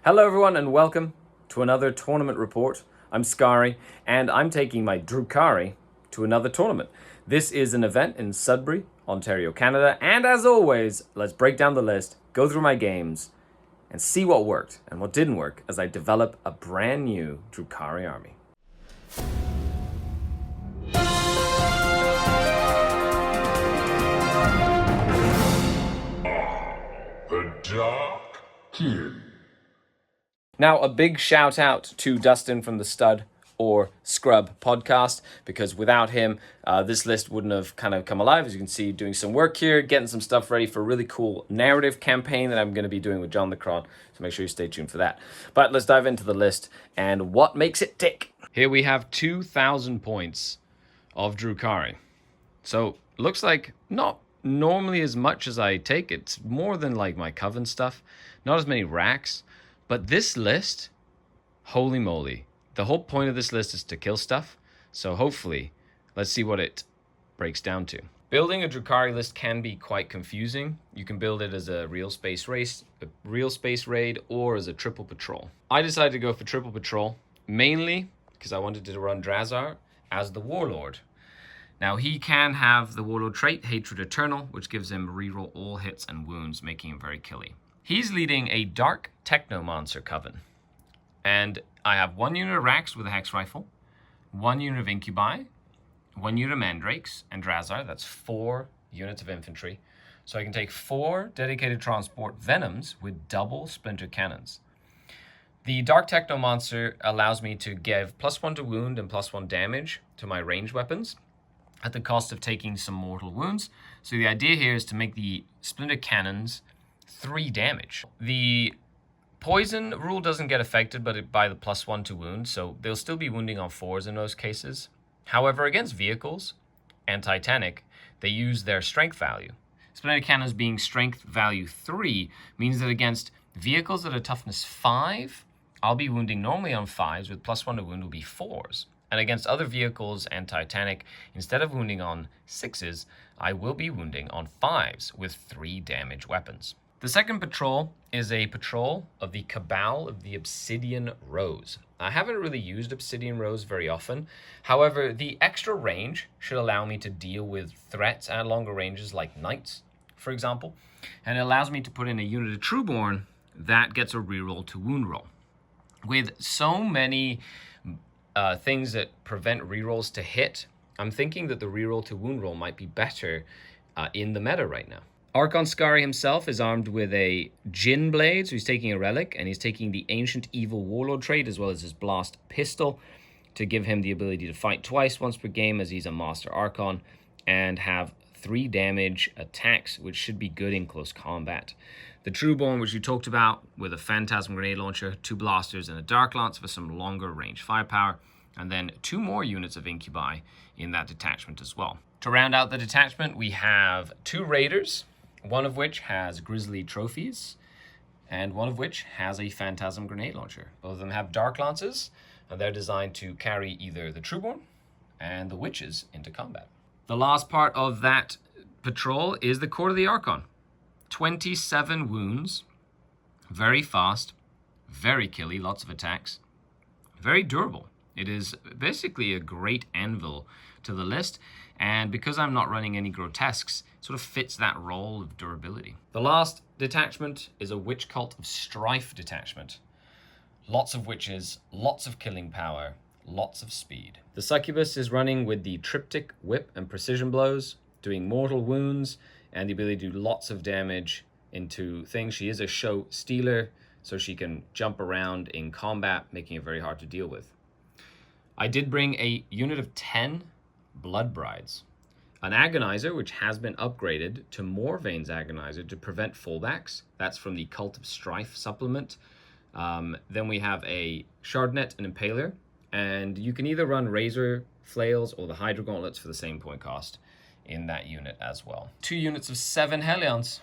Hello everyone and welcome to another tournament report. I'm Skari and I'm taking my Drukhari to another tournament. This is an event in Sudbury, Ontario, Canada, and as always, let's break down the list, go through my games, and see what worked and what didn't work as I develop a brand new Drukhari army. The Dark Kid. Now, a big shout out to Dustin from the Stud or Scrub podcast, because without him, this list wouldn't have kind of come alive. As you can see, doing some work here, getting some stuff ready for a really cool narrative campaign that I'm going to be doing with John the Cron. So make sure you stay tuned for that. But let's dive into the list and what makes it tick. Here we have 2,000 points of Drukhari. So looks like not normally as much as I take. It's more than like my Coven stuff. Not as many racks. But this list, holy moly. The whole point of this list is to kill stuff. So hopefully, let's see what it breaks down to. Building a Drukhari list can be quite confusing. You can build it as a Realspace race, a Realspace raid, or as a triple patrol. I decided to go for triple patrol, mainly because I wanted to run Drazar as the Warlord. Now he can have the Warlord trait, Hatred Eternal, which gives him reroll all hits and wounds, making him very killy. He's leading a dark Techno monster Coven. And I have 1 unit of Rax with a Hex Rifle, 1 unit of Incubi, 1 unit of Mandrakes and Drazar. That's 4 units of infantry. So I can take 4 dedicated transport Venoms with double Splinter Cannons. The Dark Techno monster allows me to give +1 to wound and +1 damage to my ranged weapons at the cost of taking some mortal wounds. So the idea here is to make the Splinter Cannons 3 damage. The poison rule doesn't get affected by the +1 to wound, so they'll still be wounding on 4s in those cases. However, against vehicles and Titanic, they use their strength value. Splinter Cannons being strength value 3 means that against vehicles that are toughness 5, I'll be wounding normally on 5s with +1 to wound will be 4s. And against other vehicles and Titanic, instead of wounding on 6s, I will be wounding on 5s with 3 damage weapons. The second patrol is a patrol of the Cabal of the Obsidian Rose. I haven't really used Obsidian Rose very often. However, the extra range should allow me to deal with threats at longer ranges like knights, for example. And it allows me to put in a unit of Trueborn that gets a reroll to wound roll. With so many things that prevent rerolls to hit, I'm thinking that the reroll to wound roll might be better in the meta right now. Archon Skari himself is armed with a Djinn Blade, so he's taking a relic, and he's taking the Ancient Evil Warlord trait as well as his Blast Pistol to give him the ability to fight twice, once per game, as he's a Master Archon, and have 3 damage attacks, which should be good in close combat. The Trueborn, which you talked about, with a Phantasm Grenade Launcher, 2 Blasters, and a Dark Lance for some longer range firepower, and then 2 more units of Incubi in that detachment as well. To round out the detachment, we have 2 Raiders, one of which has Grizzly Trophies, and one of which has a Phantasm Grenade Launcher. Both of them have Dark Lances, and they're designed to carry either the Trueborn and the Witches into combat. The last part of that patrol is the Court of the Archon. 27 wounds, very fast, very killy, lots of attacks, very durable. It is basically a great anvil to the list, and because I'm not running any grotesques, it sort of fits that role of durability. The last detachment is a Witch Cult of Strife detachment. Lots of witches, lots of killing power, lots of speed. The Succubus is running with the Triptych Whip and Precision Blows, doing mortal wounds and the ability to do lots of damage into things. She is a show stealer, so she can jump around in combat, making it very hard to deal with. I did bring a unit of 10 Blood Brides, an Agonizer, which has been upgraded to Morvane's Agonizer to prevent fallbacks. That's from the Cult of Strife supplement. Then we have a Shardnet and Impaler, and you can either run Razor Flails or the Hydra Gauntlets for the same point cost in that unit as well. 2 units of 7 Hellions.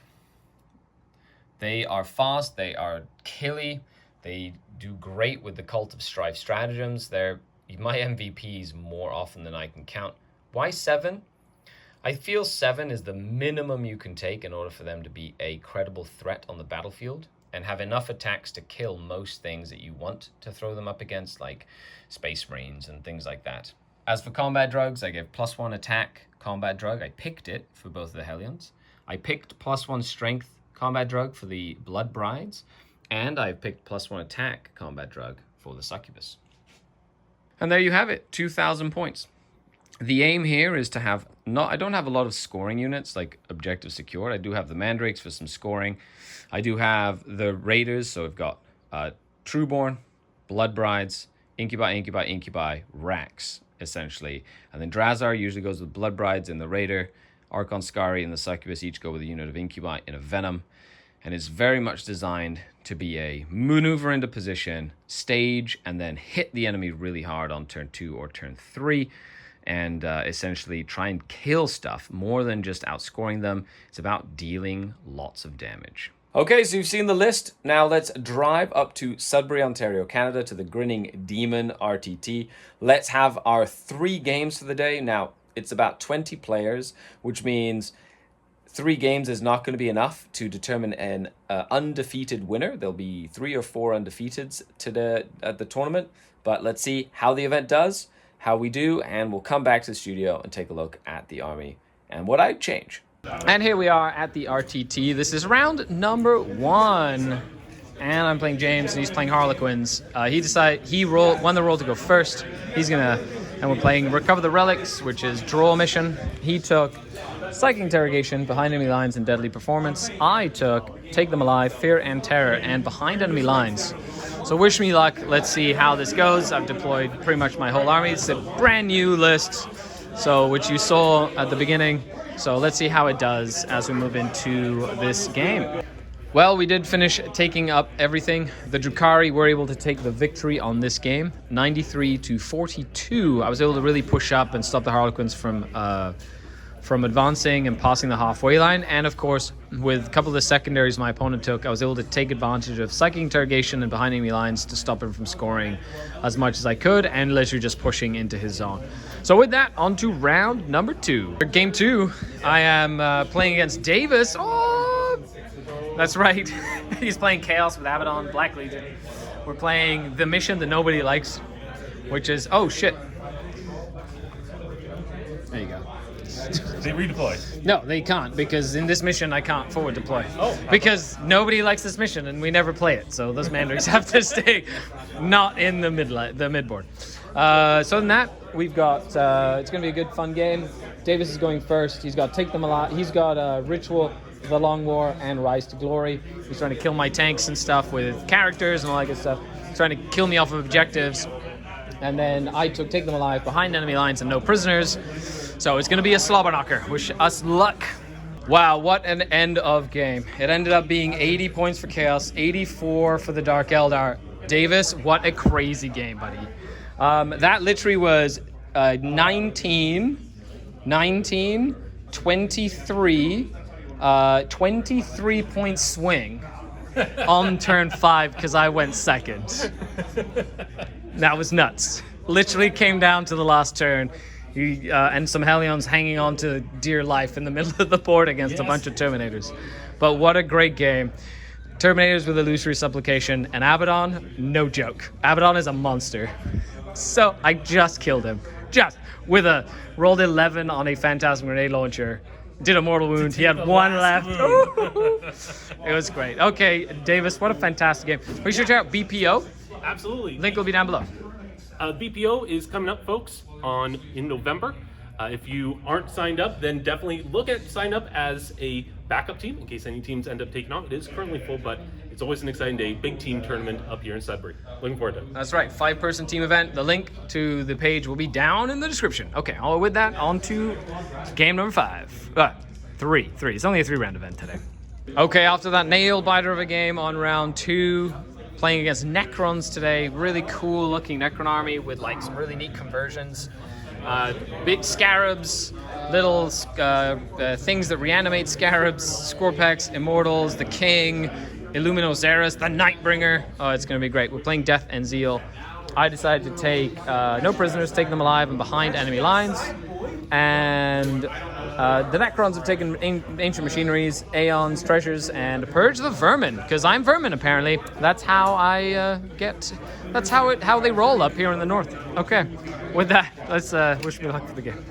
They are fast, they are killy, they do great with the Cult of Strife stratagems. They're my MVPs more often than I can count. Why 7? I feel 7 is the minimum you can take in order for them to be a credible threat on the battlefield. and have enough attacks to kill most things that you want to throw them up against, like Space Marines and things like that. As for combat drugs, I give +1 attack combat drug. I picked it for both of the Hellions. I picked +1 strength combat drug for the Blood Brides, and I've picked +1 attack combat drug for the Succubus. And there you have it, 2,000 points. The aim here is to have, I don't have a lot of scoring units, like objective secured. I do have the Mandrakes for some scoring. I do have the Raiders, so I've got Trueborn, Blood Brides, Incubi, Rax, essentially. And then Drazar usually goes with Blood Brides and the Raider. Archon, Skari, and the Succubus each go with a unit of Incubi and a Venom. And it's very much designed to be a maneuver into position, stage, and then hit the enemy really hard on turn 2 or turn 3. And essentially try and kill stuff more than just outscoring them. It's about dealing lots of damage. Okay, so you've seen the list. Now let's drive up to Sudbury, Ontario, Canada, to the Grinning Demon RTT. Let's have our 3 games for the day. Now, it's about 20 players, which means 3 games is not going to be enough to determine an undefeated winner. There'll be 3 or 4 undefeateds at the tournament. But let's see how the event does, how we do, and we'll come back to the studio and take a look at the army and what I'd change. And here we are at the RTT. This is round number 1. And I'm playing James, and he's playing Harlequins. He won the roll to go first. And we're playing Recover the Relics, which is draw a mission. He took Psychic Interrogation, Behind Enemy Lines, and Deadly Performance. I took Take Them Alive, Fear and Terror, and Behind Enemy Lines. So wish me luck. Let's see how this goes. I've deployed pretty much my whole army. It's a brand new list, which you saw at the beginning. So let's see how it does as we move into this game. Well, we did finish taking up everything. The Drukhari were able to take the victory on this game, 93-42. I was able to really push up and stop the Harlequins from advancing and passing the halfway line. And of course, with a couple of the secondaries my opponent took, I was able to take advantage of Psychic Interrogation and Behind Enemy Lines to stop him from scoring as much as I could and literally just pushing into his zone. So with that, on to round number 2. For game 2, I am playing against Davis. Oh, that's right. He's playing Chaos with Abaddon, Black Legion. We're playing the mission that nobody likes, which is, oh shit. There you go. They redeploy. No, they can't, because in this mission I can't forward deploy. Because nobody likes this mission and we never play it, so those Mandrakes have to stay not in the midboard. So in that, we've got, it's going to be a good fun game. Davis is going first. He's got Take Them Alive. He's got Ritual, The Long War, and Rise to Glory. He's trying to kill my tanks and stuff with characters and all that good stuff. He's trying to kill me off of objectives. And then I took Take Them Alive, Behind Enemy Lines, and No Prisoners. So it's going to be a slobber knocker. Wish us luck. Wow, what an end of game. It ended up being 80 points for Chaos, 84 for the Dark Eldar. Davis, what a crazy game, buddy. That literally was 19, 23, 23-point swing on turn 5 because I went second. That was nuts. Literally came down to the last turn. And some Hellions hanging on to dear life in the middle of the board against a bunch of Terminators. But what a great game. Terminators with Illusory Supplication, and Abaddon, no joke. Abaddon is a monster. So I just killed him. Just with rolled 11 on a Phantasm Grenade Launcher. Did a mortal wound. He had 1 left. It was great. Okay, Davis, what a fantastic game. We should check out BPO. Absolutely. Link will be down below. BPO is coming up, folks, in November. If you aren't signed up, then definitely look at sign up as a backup team in case any teams end up taking off. It is currently full, but it's always an exciting day. Big team tournament up here in Sudbury. Looking forward to it. That's right, 5-person team event. The link to the page will be down in the description. Okay, with that, on to game number 5. 3. It's only a 3-round event today. Okay, after that nail-biter of a game on round 2, playing against Necrons today. Really cool looking Necron army with like some really neat conversions. Big scarabs, little things that reanimate scarabs, Scorpex, Immortals, the King, Illuminosaurus, the Nightbringer. Oh, it's going to be great. We're playing Death and Zeal. I decided to take No Prisoners, Take Them Alive, and Behind Enemy Lines. And The Necrons have taken ancient machineries, aeons, treasures, and purge the vermin. Because I'm vermin, apparently. That's how I get. That's how they roll up here in the north. Okay, with that, let's wish me luck for the game.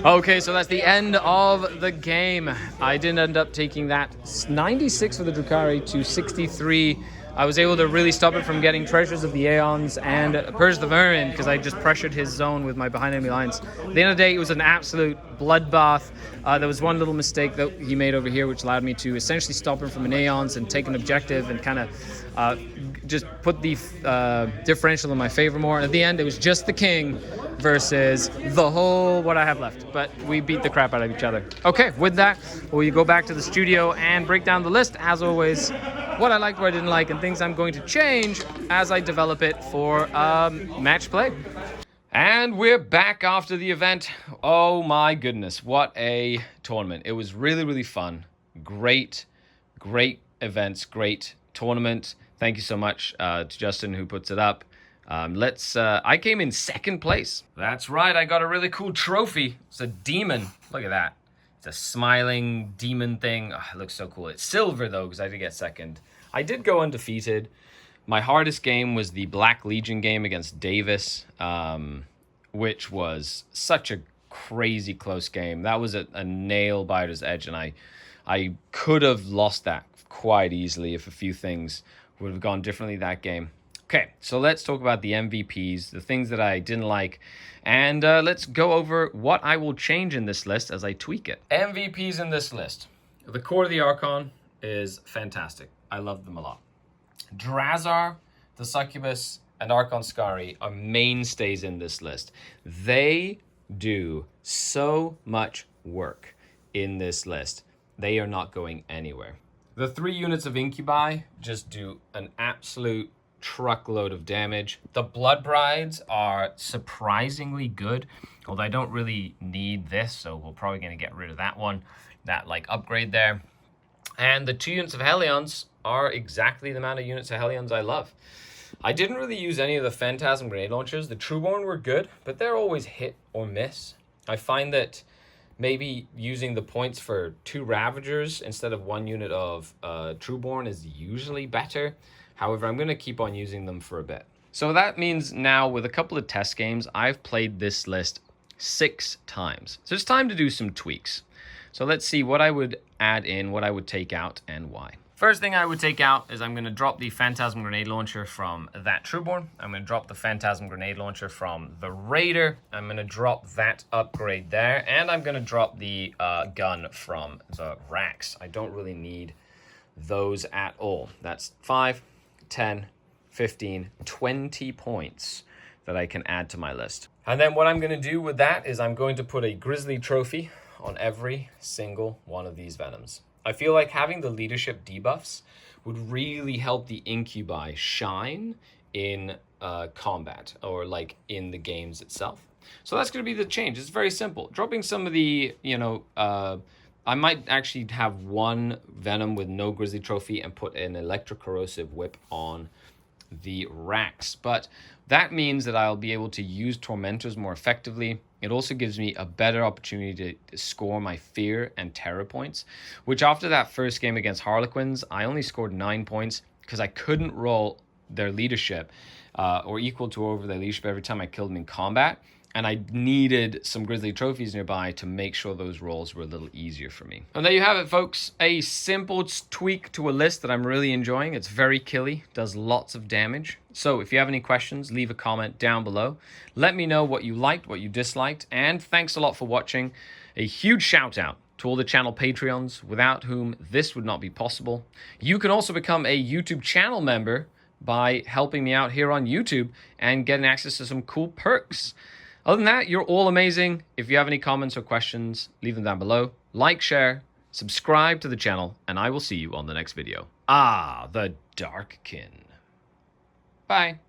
Okay, so that's the end of the game. I did end up taking that 96 for the Drukhari to 63. I was able to really stop it from getting treasures of the Aeons and purge the vermin because I just pressured his zone with my behind enemy lines. At the end of the day, it was an absolute bloodbath. There was one little mistake that he made over here which allowed me to essentially stop him from an Aeons and take an objective and kind of just put the differential in my favor more. And at the end, it was just the king versus the whole what I have left. But we beat the crap out of each other. Okay, with that, we'll go back to the studio and break down the list. As always, what I liked, what I didn't like, and things I'm going to change as I develop it for match play. And we're back after the event. Oh my goodness, what a tournament. It was really, really fun. Great events, great tournament. Thank you so much to Justin who puts it up. I came in second place. That's right, I got a really cool trophy. It's a demon. Look at that. It's a smiling demon thing. Oh, it looks so cool. It's silver though, because I did get second. I did go undefeated. My hardest game was the Black Legion game against Davis, which was such a crazy close game. That was a nail biter's edge, and I could have lost that quite easily if a few things would have gone differently that game. Okay, so let's talk about the MVPs, the things that I didn't like, and let's go over what I will change in this list as I tweak it. MVPs in this list. The core of the Archon is fantastic. I love them a lot. Drazar, the Succubus, and Archon Skari are mainstays in this list. They do so much work in this list. They are not going anywhere. The 3 units of Incubi just do an absolute truckload of damage. The Blood Brides are surprisingly good, although I don't really need this, so we're probably going to get rid of that one, that like upgrade there. And the 2 units of Hellions are exactly the amount of units of Hellions I love. I didn't really use any of the Phantasm grenade launchers. The Trueborn were good, but they're always hit or miss. I find that maybe using the points for 2 Ravagers instead of 1 unit of Trueborn is usually better. However, I'm going to keep on using them for a bit. So that means now with a couple of test games, I've played this list 6 times. So it's time to do some tweaks. So let's see what I would add in, what I would take out, and why. First thing I would take out is I'm going to drop the Phantasm Grenade Launcher from that Trueborn. I'm going to drop the Phantasm Grenade Launcher from the Raider. I'm going to drop that upgrade there. And I'm going to drop the gun from the Rax. I don't really need those at all. That's 5, 10, 15, 20 points that I can add to my list. And then what I'm going to do with that is I'm going to put a Grizzly Trophy on every single one of these Venoms. I feel like having the leadership debuffs would really help the Incubi shine in combat or like in the games itself. So that's going to be the change. It's very simple. Dropping some of the, I might actually have 1 Venom with no Grizzly Trophy and put an Electrocorrosive Whip on the Rax. But that means that I'll be able to use Tormentors more effectively. It also gives me a better opportunity to score my Fear and Terror points, which after that first game against Harlequins, I only scored 9 points because I couldn't roll their leadership or equal to over their leadership every time I killed them in combat. And I needed some Grizzly Trophies nearby to make sure those rolls were a little easier for me. And there you have it, folks. A simple tweak to a list that I'm really enjoying. It's very killy, does lots of damage. So if you have any questions, leave a comment down below. Let me know what you liked, what you disliked, and thanks a lot for watching. A huge shout out to all the channel Patreons, without whom this would not be possible. You can also become a YouTube channel member by helping me out here on YouTube and getting access to some cool perks. Other than that, you're all amazing. If you have any comments or questions, leave them down below. Like, share, subscribe to the channel, and I will see you on the next video. The Dark Kin. Bye.